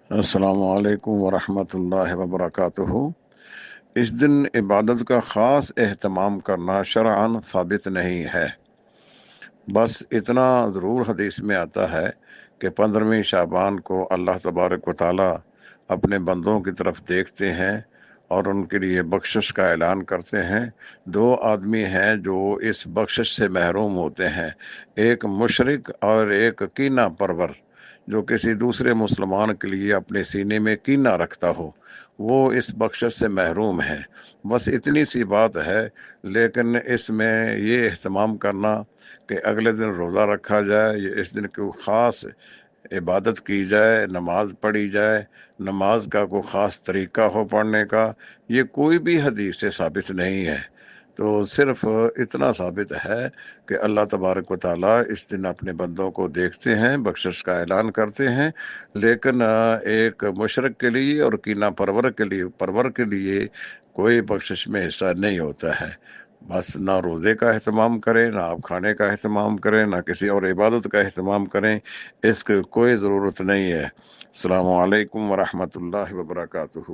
السلام علیکم ورحمۃ اللہ وبرکاتہ۔ اس دن عبادت کا خاص اہتمام کرنا شرعاً ثابت نہیں ہے، بس اتنا ضرور حدیث میں آتا ہے کہ 15ویں شعبان کو اللہ تبارک و تعالی اپنے بندوں کی طرف دیکھتے ہیں اور ان کے لیے بخشش کا اعلان کرتے ہیں۔ دو آدمی ہیں جو اس بخشش سے محروم ہوتے ہیں، ایک مشرک اور ایک کینہ پرور جو کسی دوسرے مسلمان کے لیے اپنے سینے میں کینہ رکھتا ہو، وہ اس بخشش سے محروم ہے۔ بس اتنی سی بات ہے، لیکن اس میں یہ اہتمام کرنا کہ اگلے دن روزہ رکھا جائے، یہ اس دن کی خاص عبادت کی جائے، نماز پڑھی جائے، نماز کا کوئی خاص طریقہ ہو پڑھنے کا، یہ کوئی بھی حدیث سے ثابت نہیں ہے۔ تو صرف اتنا ثابت ہے کہ اللہ تبارک و تعالیٰ اس دن اپنے بندوں کو دیکھتے ہیں، بخشش کا اعلان کرتے ہیں، لیکن ایک مشرک کے لیے اور کینہ پرور کے لیے کوئی بخشش میں حصہ نہیں ہوتا ہے۔ بس نہ روزے کا اہتمام کریں، نہ آپ کھانے کا اہتمام کریں، نہ کسی اور عبادت کا اہتمام کریں، اس کی کوئی ضرورت نہیں ہے۔ السلام علیکم ورحمۃ اللہ وبرکاتہ۔